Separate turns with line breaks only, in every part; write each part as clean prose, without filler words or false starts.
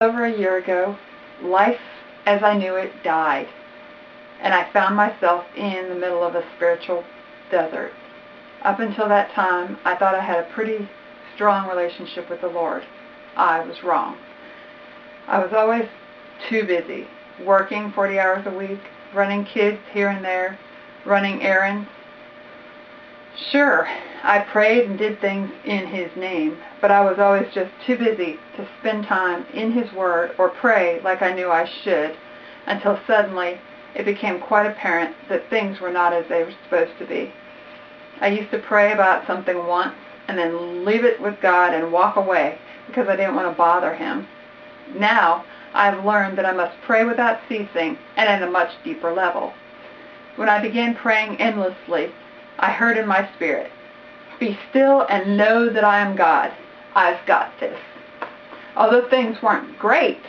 Over a year ago, life as I knew it died, and I found myself in the middle of a spiritual desert. Up until that time, I thought I had a pretty strong relationship with the Lord. I was wrong. I was always too busy, working 40 hours a week, running kids here and there, running errands. Sure, I prayed and did things in His name, but I was always just too busy to spend time in His Word or pray like I knew I should, until suddenly it became quite apparent that things were not as they were supposed to be. I used to pray about something once and then leave it with God and walk away because I didn't want to bother Him. Now I've learned that I must pray without ceasing and at a much deeper level. When I began praying endlessly, I heard in my spirit, "Be still and know that I am God. I've got this." Although things weren't great,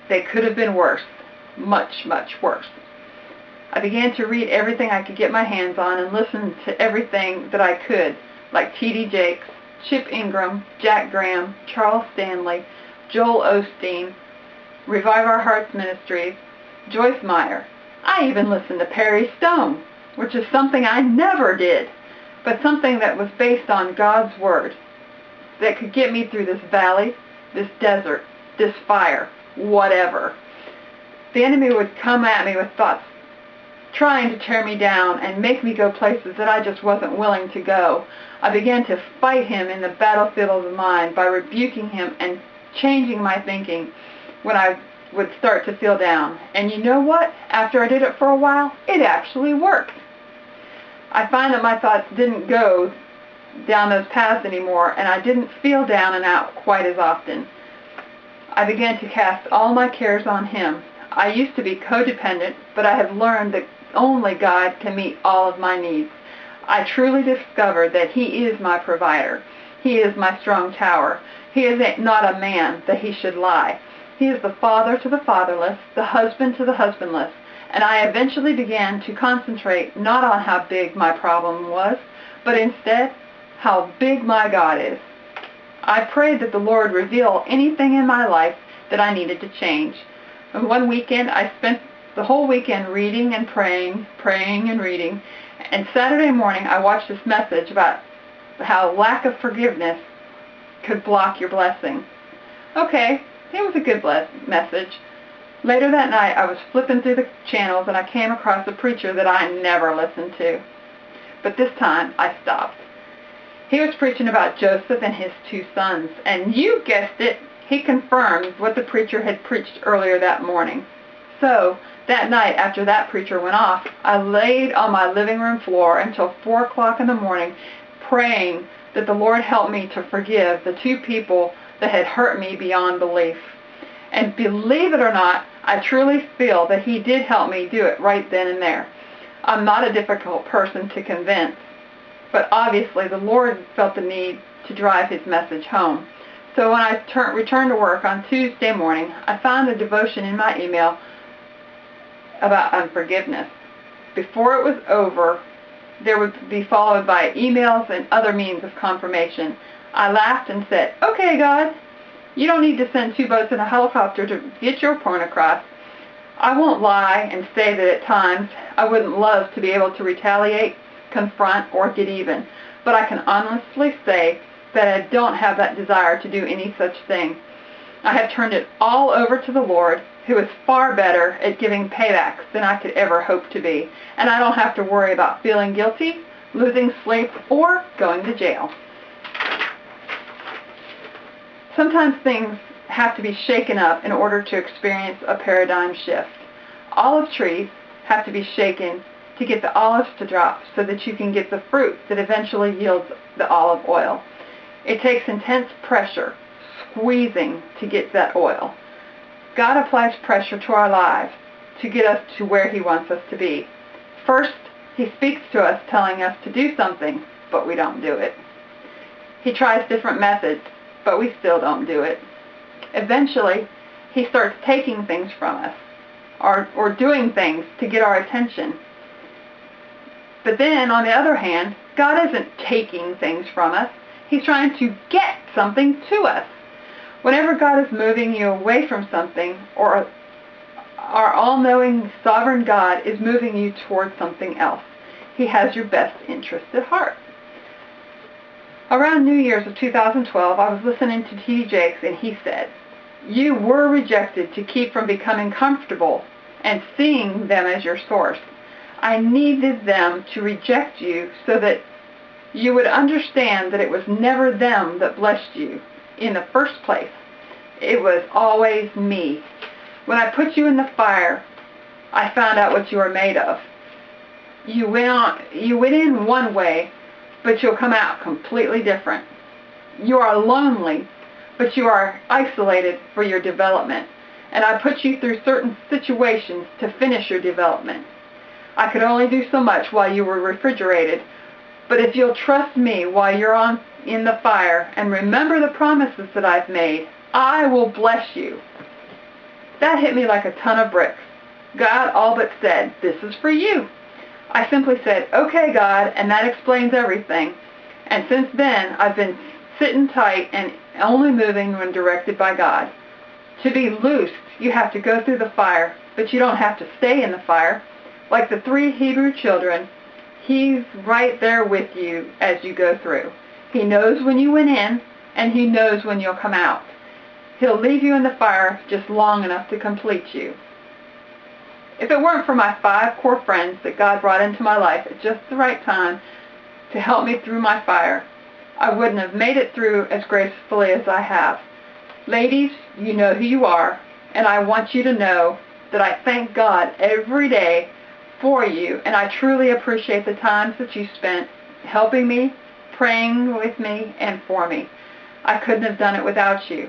they could have been worse. Much, much worse. I began to read everything I could get my hands on and listen to everything that I could, like T.D. Jakes, Chip Ingram, Jack Graham, Charles Stanley, Joel Osteen, Revive Our Hearts Ministries, Joyce Meyer. I even listened to Perry Stone, which is something I never did, but something that was based on God's Word, that could get me through this valley, this desert, this fire, whatever. The enemy would come at me with thoughts trying to tear me down and make me go places that I just wasn't willing to go. I began to fight him in the battlefield of the mind by rebuking him and changing my thinking when I would start to feel down. And you know what? After I did it for a while, it actually worked. I find that my thoughts didn't go down those paths anymore, and I didn't feel down and out quite as often. I began to cast all my cares on Him. I used to be codependent, but I have learned that only God can meet all of my needs. I truly discovered that He is my provider. He is my strong tower. He is not a man that He should lie. He is the father to the fatherless, the husband to the husbandless. And I eventually began to concentrate not on how big my problem was, but instead how big my God is. I prayed that the Lord reveal anything in my life that I needed to change. And one weekend, I spent the whole weekend reading and praying and reading. And Saturday morning, I watched this message about how lack of forgiveness could block your blessing. Okay, it was a good message. Later that night, I was flipping through the channels and I came across a preacher that I never listened to. But this time, I stopped. He was preaching about Joseph and his 2 sons. And you guessed it, he confirmed what the preacher had preached earlier that morning. So, that night after that preacher went off, I laid on my living room floor until 4 o'clock in the morning praying that the Lord help me to forgive the 2 people that had hurt me beyond belief. And believe it or not, I truly feel that He did help me do it right then and there. I'm not a difficult person to convince, but obviously the Lord felt the need to drive His message home. So when I returned to work on Tuesday morning, I found a devotion in my email about unforgiveness. Before it was over, there would be followed by emails and other means of confirmation. I laughed and said, "Okay, God, you don't need to send 2 boats and a helicopter to get your point across. I won't lie and say that at times I wouldn't love to be able to retaliate, confront, or get even. But I can honestly say that I don't have that desire to do any such thing. I have turned it all over to the Lord, who is far better at giving paybacks than I could ever hope to be. And I don't have to worry about feeling guilty, losing sleep, or going to jail." Sometimes things have to be shaken up in order to experience a paradigm shift. Olive trees have to be shaken to get the olives to drop so that you can get the fruit that eventually yields the olive oil. It takes intense pressure, squeezing, to get that oil. God applies pressure to our lives to get us to where He wants us to be. First, He speaks to us telling us to do something, but we don't do it. He tries different methods, but we still don't do it. Eventually, He starts taking things from us, or doing things to get our attention. But then, on the other hand, God isn't taking things from us. He's trying to get something to us. Whenever God is moving you away from something, or our all-knowing sovereign God is moving you towards something else, He has your best interest at heart. Around New Year's of 2012, I was listening to T.D. Jakes, and he said, "You were rejected to keep from becoming comfortable and seeing them as your source. I needed them to reject you so that you would understand that it was never them that blessed you in the first place. It was always me. When I put you in the fire, I found out what you are made of. You went in one way, but you'll come out completely different. You are lonely, but you are isolated for your development. And I put you through certain situations to finish your development. I could only do so much while you were refrigerated, but if you'll trust me while you're in the fire and remember the promises that I've made, I will bless you." That hit me like a ton of bricks. God all but said, "This is for you." I simply said, "Okay, God," and that explains everything. And since then, I've been sitting tight and only moving when directed by God. To be loosed, you have to go through the fire, but you don't have to stay in the fire. Like the 3 Hebrew children, He's right there with you as you go through. He knows when you went in, and He knows when you'll come out. He'll leave you in the fire just long enough to complete you. If it weren't for my 5 core friends that God brought into my life at just the right time to help me through my fire, I wouldn't have made it through as gracefully as I have. Ladies, you know who you are, and I want you to know that I thank God every day for you, and I truly appreciate the times that you spent helping me, praying with me, and for me. I couldn't have done it without you.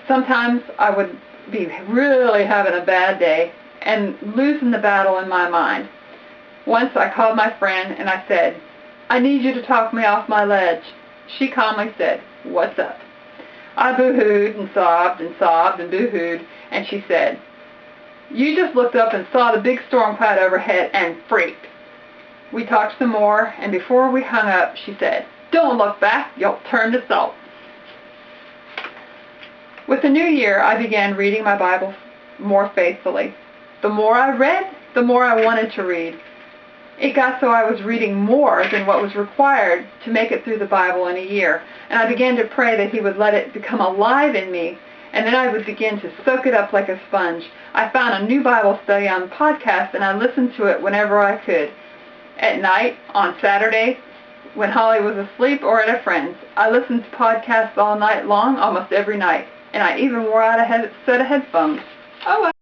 Sometimes I would be really having a bad day and losing the battle in my mind. Once I called my friend and I said, "I need you to talk me off my ledge." She calmly said, "What's up?" I boo-hooed and sobbed and boo-hooed, and she said, "You just looked up and saw the big storm cloud overhead and freaked." We talked some more, and before we hung up, she said, "Don't look back, you'll turn to salt." With the new year, I began reading my Bible more faithfully. The more I read, the more I wanted to read. It got so I was reading more than what was required to make it through the Bible in a year, and I began to pray that He would let it become alive in me, and then I would begin to soak it up like a sponge. I found a new Bible study on podcast, and I listened to it whenever I could. At night, on Saturday, when Holly was asleep or at a friend's, I listened to podcasts all night long, almost every night, and I even wore out a set of headphones. Oh well.